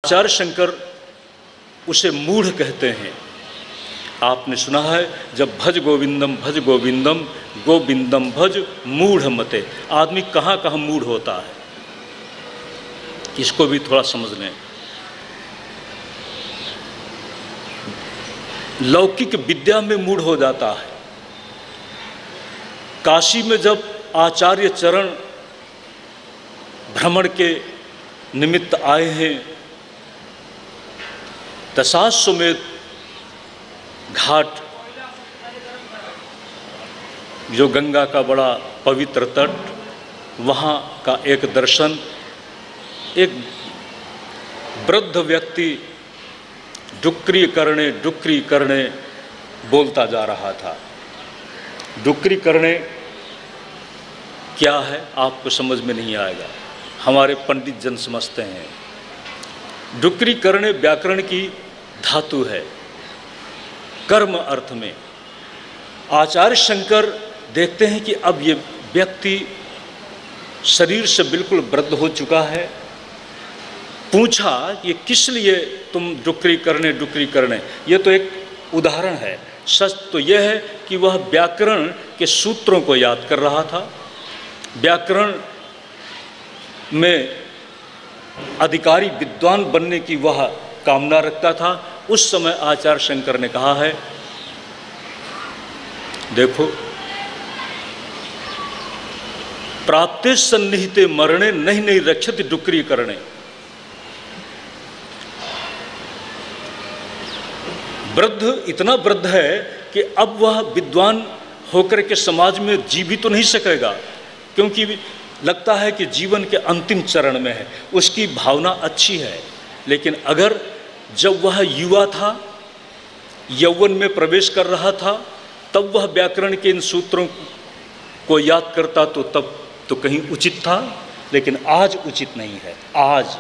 आचार्य शंकर उसे मूढ़ कहते हैं। आपने सुना है, जब भज गोविंदम गोविंदम भज मूढ़ मते। आदमी कहाँ कहाँ मूढ़ होता है, इसको भी थोड़ा समझ लें। लौकिक विद्या में मूढ़ हो जाता है। काशी में जब आचार्य चरण भ्रमण के निमित्त आए हैं, दशाश्वमेध घाट, जो गंगा का बड़ा पवित्र तट, वहाँ का एक दर्शन, एक वृद्ध व्यक्ति डुक्री करने बोलता जा रहा था। डुक्री करने क्या है आपको समझ में नहीं आएगा, हमारे पंडित जन समझते हैं। डुक्री करने व्याकरण की धातु है, कर्म अर्थ में। आचार्य शंकर देखते हैं कि अब ये व्यक्ति शरीर से बिल्कुल वृद्ध हो चुका है। पूछा ये किस लिए तुम डुक्री करने, ये तो एक उदाहरण है। सच तो यह है कि वह व्याकरण के सूत्रों को याद कर रहा था, व्याकरण में अधिकारी विद्वान बनने की वह कामना रखता था। उस समय आचार्य शंकर ने कहा है, देखो, प्राप्ते सन्निहिते मरणे नहीं रक्षति डुक्री करणे। वृद्ध इतना वृद्ध है कि अब वह विद्वान होकर के समाज में जी भी तो नहीं सकेगा, क्योंकि लगता है कि जीवन के अंतिम चरण में है। उसकी भावना अच्छी है, लेकिन अगर जब वह युवा था, यौवन में प्रवेश कर रहा था, तब वह व्याकरण के इन सूत्रों को याद करता तो तब तो कहीं उचित था, लेकिन आज उचित नहीं है। आज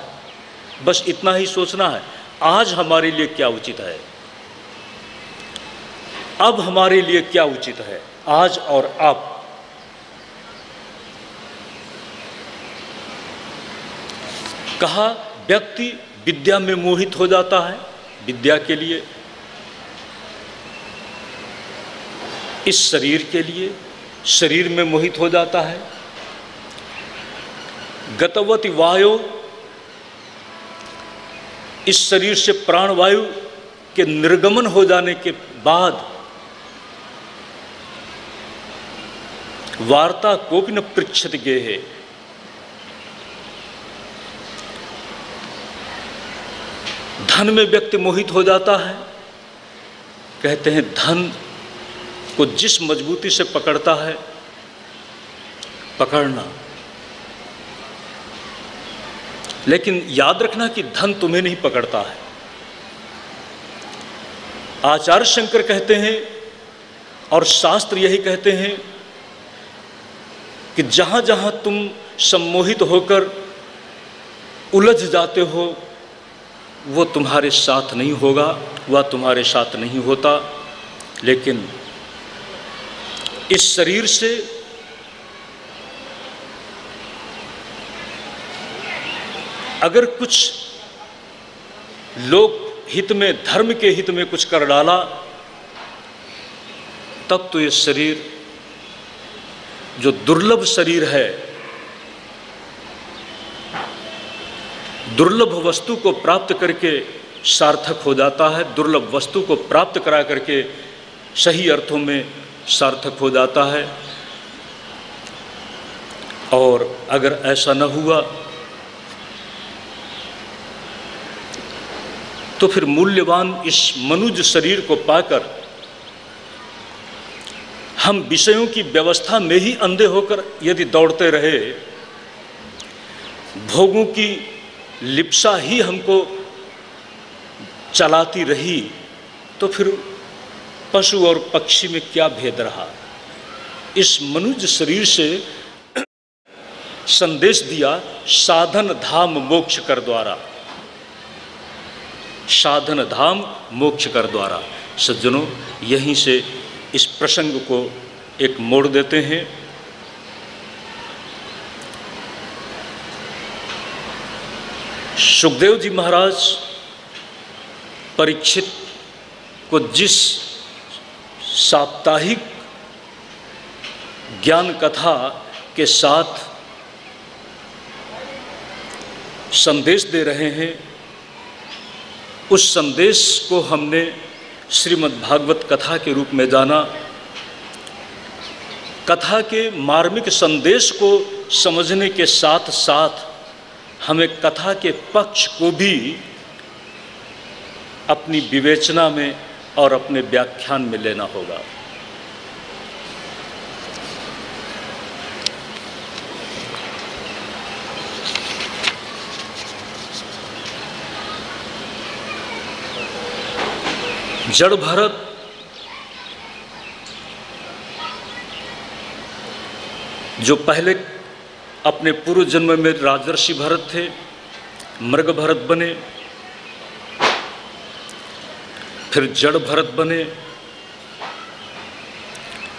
बस इतना ही सोचना है, आज हमारे लिए क्या उचित है, अब हमारे लिए क्या उचित है, आज और अब। कहा व्यक्ति विद्या में मोहित हो जाता है, विद्या के लिए, इस शरीर के लिए, शरीर में मोहित हो जाता है। गतवति वायु, इस शरीर से प्राणवायु के निर्गमन हो जाने के बाद वार्ता कोपि न पृच्छति गेहे। धन में व्यक्ति मोहित हो जाता है। कहते हैं धन को जिस मजबूती से पकड़ता है, पकड़ना, लेकिन याद रखना कि धन तुम्हें नहीं पकड़ता है। आचार्य शंकर कहते हैं और शास्त्र यही कहते हैं कि जहाँ जहाँ तुम सम्मोहित होकर उलझ जाते हो, वो तुम्हारे साथ नहीं होगा, वह तुम्हारे साथ नहीं होता। लेकिन इस शरीर से अगर कुछ लोक हित में, धर्म के हित में कुछ कर डाला, तब तो ये शरीर, जो दुर्लभ शरीर है, दुर्लभ वस्तु को प्राप्त करके सार्थक हो जाता है। दुर्लभ वस्तु को प्राप्त करा करके सही अर्थों में सार्थक हो जाता है। और अगर ऐसा न हुआ तो फिर मूल्यवान इस मनुष्य शरीर को पाकर हम विषयों की व्यवस्था में ही अंधे होकर यदि दौड़ते रहे, भोगों की लिप्सा ही हमको चलाती रही, तो फिर पशु और पक्षी में क्या भेद रहा। इस मनुष्य शरीर से संदेश दिया, साधन धाम मोक्ष कर द्वारा, साधन धाम मोक्ष कर द्वारा। सज्जनों, यहीं से इस प्रसंग को एक मोड़ देते हैं। सुखदेव जी महाराज परीक्षित को जिस साप्ताहिक ज्ञान कथा के साथ संदेश दे रहे हैं, उस संदेश को हमने श्रीमद् भागवत कथा के रूप में जाना। कथा के मार्मिक संदेश को समझने के साथ साथ हमें कथा के पक्ष को भी अपनी विवेचना में और अपने व्याख्यान में लेना होगा। जड़ भरत जो पहले अपने पूर्व जन्म में राजर्षि भरत थे, मृग भरत बने, फिर जड़ भरत बने,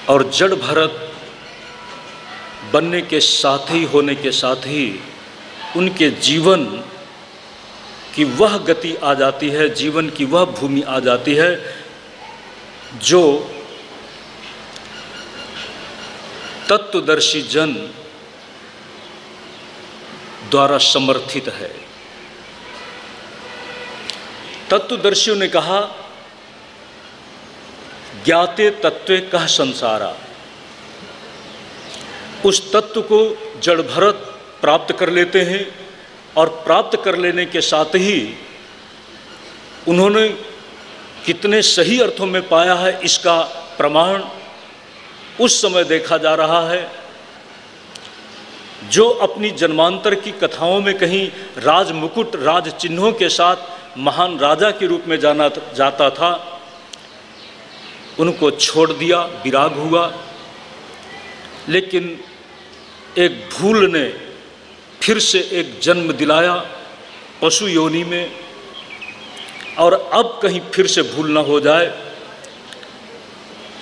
और जड़ भरत बनने के साथ ही होने के साथ ही उनके जीवन की वह गति आ जाती है, जीवन की वह भूमि आ जाती है जो तत्वदर्शी जन द्वारा समर्थित है। तत्वदर्शियों ने कहा, ज्ञाते तत्वे कह संसारा। उस तत्व को जड़ भरत प्राप्त कर लेते हैं और प्राप्त कर लेने के साथ ही उन्होंने कितने सही अर्थों में पाया है, इसका प्रमाण उस समय देखा जा रहा है। जो अपनी जन्मांतर की कथाओं में कहीं राज मुकुट, राज चिन्हों के साथ महान राजा के रूप में जाना जाता था, उनको छोड़ दिया, विराग हुआ। लेकिन एक भूल ने फिर से एक जन्म दिलाया पशु योनि में, और अब कहीं फिर से भूल न हो जाए।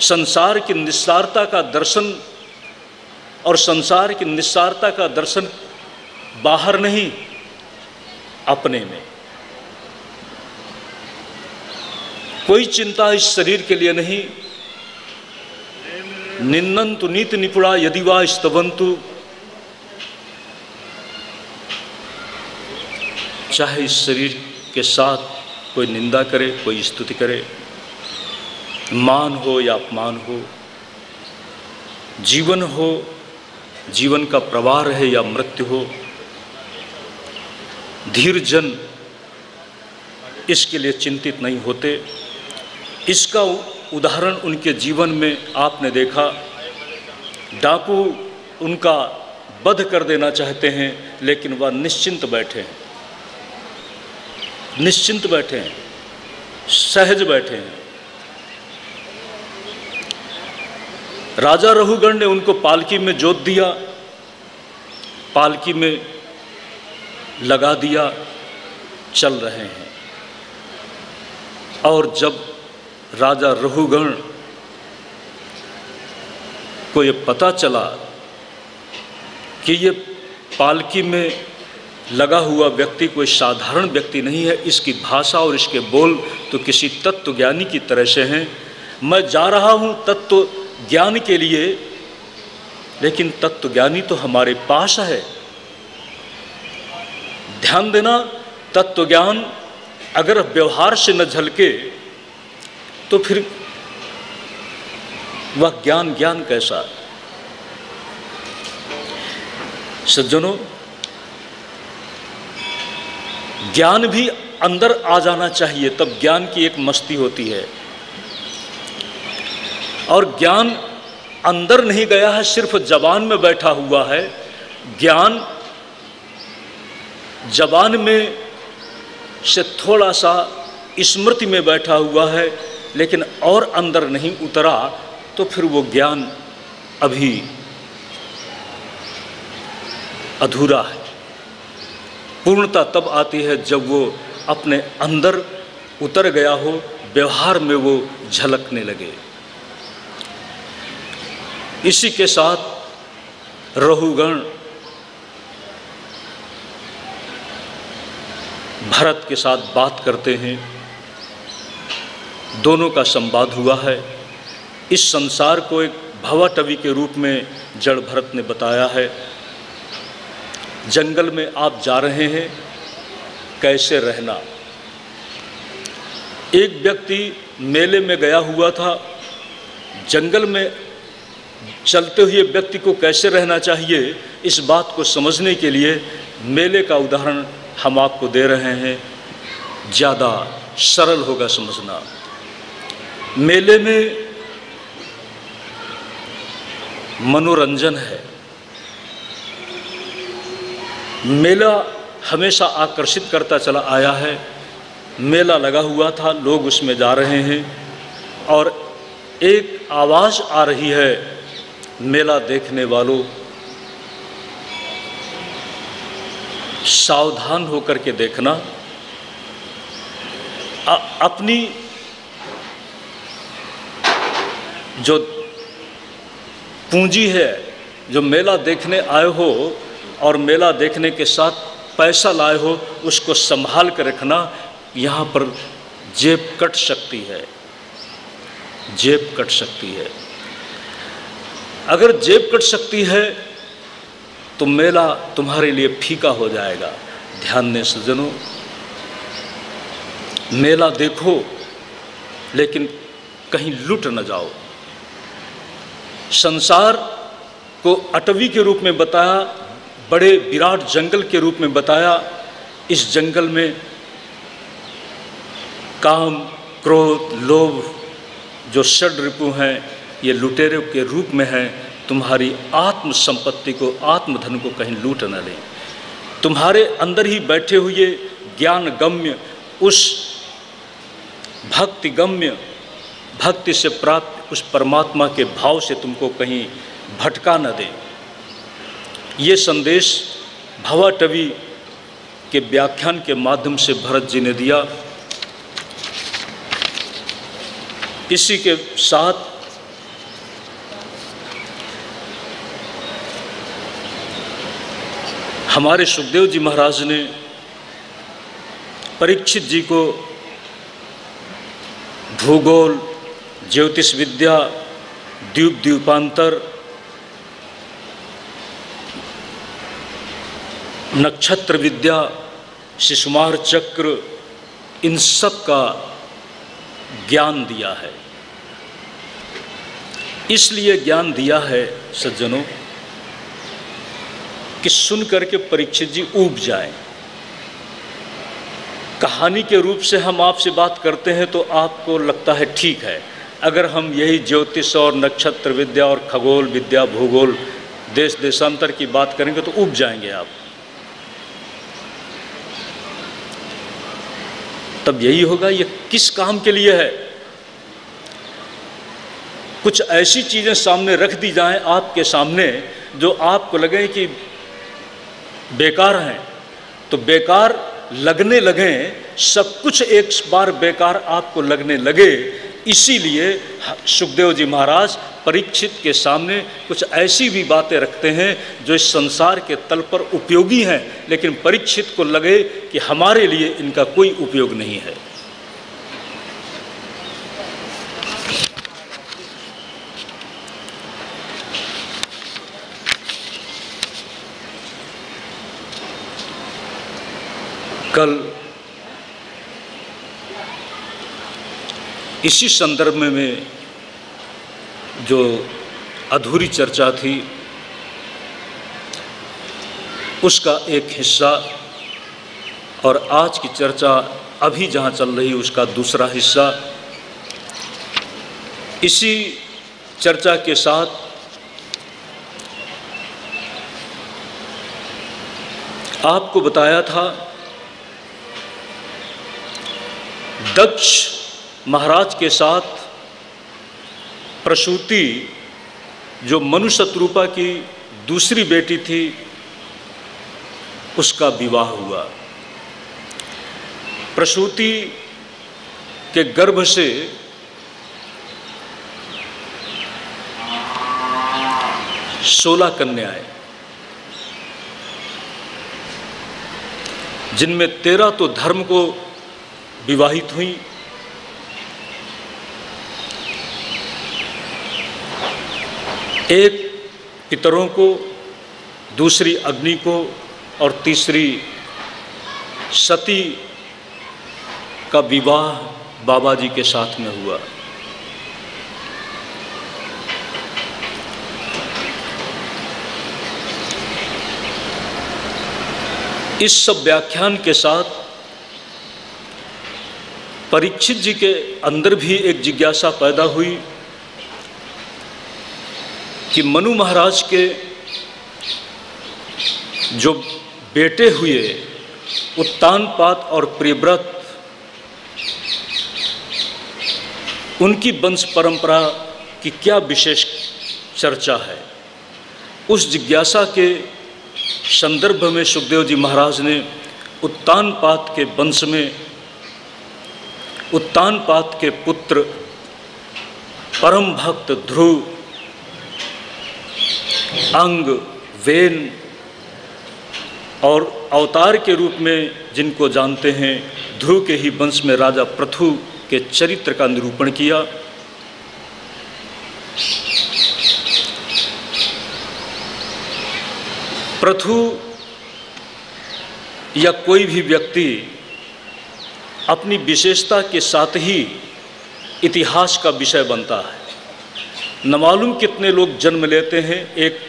संसार की निस्सारता का दर्शन, और संसार की निस्सारता का दर्शन बाहर नहीं, अपने में। कोई चिंता इस शरीर के लिए नहीं। निन्नन्तु नीति निपुणा यदि वा स्तवन्तु। चाहे इस शरीर के साथ कोई निंदा करे, कोई स्तुति करे, मान हो या अपमान हो, जीवन हो, जीवन का प्रवाह रहे या मृत्यु हो, धीर जन इसके लिए चिंतित नहीं होते। इसका उदाहरण उनके जीवन में आपने देखा। डाकू उनका वध कर देना चाहते हैं, लेकिन वह निश्चिंत बैठे हैं, निश्चिंत बैठे हैं, सहज बैठे हैं। राजा रघुगण ने उनको पालकी में जोत दिया, पालकी में लगा दिया, चल रहे हैं। और जब राजा रघुगण को ये पता चला कि ये पालकी में लगा हुआ व्यक्ति कोई साधारण व्यक्ति नहीं है, इसकी भाषा और इसके बोल तो किसी तत्वज्ञानी की तरह से हैं। मैं जा रहा हूँ तत्व ज्ञान के लिए, लेकिन तत्वज्ञानी तो हमारे पास है। ध्यान देना, तत्वज्ञान अगर व्यवहार से न झलके तो फिर वह ज्ञान ज्ञान कैसा। सज्जनों, ज्ञान भी अंदर आ जाना चाहिए, तब ज्ञान की एक मस्ती होती है। और ज्ञान अंदर नहीं गया है, सिर्फ जबान में बैठा हुआ है। ज्ञान जबान में से थोड़ा सा स्मृति में बैठा हुआ है, लेकिन और अंदर नहीं उतरा, तो फिर वो ज्ञान अभी अधूरा है। पूर्णता तब आती है जब वो अपने अंदर उतर गया हो, व्यवहार में वो झलकने लगे। इसी के साथ रघुगण भरत के साथ बात करते हैं, दोनों का संवाद हुआ है। इस संसार को एक भवाटवी के रूप में जड़ भरत ने बताया है। जंगल में आप जा रहे हैं, कैसे रहना। एक व्यक्ति मेले में गया हुआ था, जंगल में चलते हुए व्यक्ति को कैसे रहना चाहिए, इस बात को समझने के लिए मेले का उदाहरण हम आपको दे रहे हैं, ज़्यादा सरल होगा समझना। मेले में मनोरंजन है। मेला हमेशा आकर्षित करता चला आया है। मेला लगा हुआ था, लोग उसमें जा रहे हैं और एक आवाज़ आ रही है, मेला देखने वालों सावधान होकर के देखना। अपनी जो पूंजी है, जो मेला देखने आए हो और मेला देखने के साथ पैसा लाए हो, उसको संभाल कर रखना। यहाँ पर जेब कट सकती है, जेब कट सकती है। अगर जेब कट सकती है तो मेला तुम्हारे लिए फीका हो जाएगा। ध्यान दें सज्जनों, मेला देखो लेकिन कहीं लुट न जाओ। संसार को अटवी के रूप में बताया, बड़े विराट जंगल के रूप में बताया। इस जंगल में काम, क्रोध, लोभ जो षड रिपु हैं, ये लुटेरों के रूप में हैं। तुम्हारी आत्म संपत्ति को, आत्मधन को कहीं लूट न लें। तुम्हारे अंदर ही बैठे हुए ज्ञान गम्य, उस भक्ति गम्य, भक्ति से प्राप्त उस परमात्मा के भाव से तुमको कहीं भटका न दे। ये संदेश भवाटवी के व्याख्यान के माध्यम से भरत जी ने दिया। इसी के साथ हमारे सुखदेव जी महाराज ने परीक्षित जी को भूगोल, ज्योतिष विद्या, द्वीप द्वीपांतर, नक्षत्र विद्या, शिशुमार चक्र, इन सब का ज्ञान दिया है। इसलिए ज्ञान दिया है सज्जनों कि सुन करके परीक्षित जी ऊब जाएं। कहानी के रूप से हम आपसे बात करते हैं तो आपको लगता है ठीक है। अगर हम यही ज्योतिष और नक्षत्र विद्या और खगोल विद्या, भूगोल, देश देशांतर की बात करेंगे तो ऊब जाएंगे आप। तब यही होगा, ये किस काम के लिए है। कुछ ऐसी चीज़ें सामने रख दी जाएं आपके सामने जो आपको लगे कि बेकार हैं, तो बेकार लगने लगें, सब कुछ एक बार बेकार आपको लगने लगे। इसीलिए सुखदेव जी महाराज परीक्षित के सामने कुछ ऐसी भी बातें रखते हैं जो इस संसार के तल पर उपयोगी हैं, लेकिन परीक्षित को लगे कि हमारे लिए इनका कोई उपयोग नहीं है। कल इसी संदर्भ में जो अधूरी चर्चा थी उसका एक हिस्सा, और आज की चर्चा अभी जहाँ चल रही उसका दूसरा हिस्सा, इसी चर्चा के साथ आपको बताया था दक्ष महाराज के साथ प्रसूति, जो मनु शत्रुपा की दूसरी बेटी थी, उसका विवाह हुआ। प्रसूति के गर्भ से सोलह कन्याएं, जिनमें 13 तो धर्म को विवाहित हुई, एक पितरों को, दूसरी अग्नि को और तीसरी सती का विवाह बाबा जी के साथ में हुआ। इस सब व्याख्यान के साथ परीक्षित जी के अंदर भी एक जिज्ञासा पैदा हुई कि मनु महाराज के जो बेटे हुए उत्तानपाद और प्रियव्रत, उनकी वंश परंपरा की क्या विशेष चर्चा है। उस जिज्ञासा के संदर्भ में सुखदेव जी महाराज ने उत्तानपाद के वंश में उत्तानपाद के पुत्र परम भक्त ध्रुव, अंग, वेन और अवतार के रूप में जिनको जानते हैं ध्रुव के ही वंश में राजा पृथु के चरित्र का निरूपण किया। पृथु या कोई भी व्यक्ति अपनी विशेषता के साथ ही इतिहास का विषय बनता है। न मालूम कितने लोग जन्म लेते हैं, एक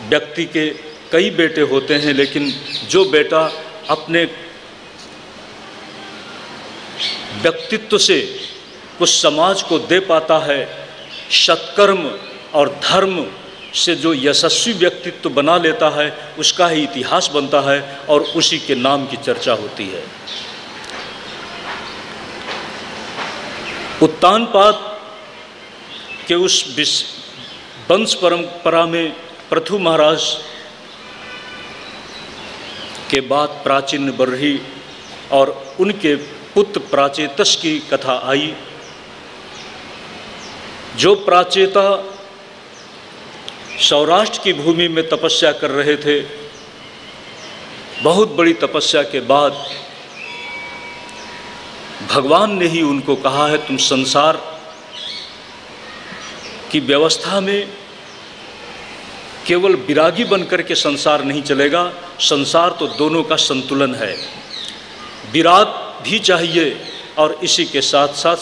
व्यक्ति के कई बेटे होते हैं, लेकिन जो बेटा अपने व्यक्तित्व से कुछ समाज को दे पाता है, सत्कर्म और धर्म से जो यशस्वी व्यक्तित्व बना लेता है, उसका ही इतिहास बनता है और उसी के नाम की चर्चा होती है। उत्तानपाद के उस वंश परंपरा में पृथु महाराज के बाद प्राचीन बर्ही और उनके पुत्र प्राचेतस की कथा आई। जो प्राचेता सौराष्ट्र की भूमि में तपस्या कर रहे थे, बहुत बड़ी तपस्या के बाद भगवान ने ही उनको कहा है, तुम संसार की व्यवस्था में केवल विरागी बनकर के संसार नहीं चलेगा, संसार तो दोनों का संतुलन है। विराग भी चाहिए और इसी के साथ साथ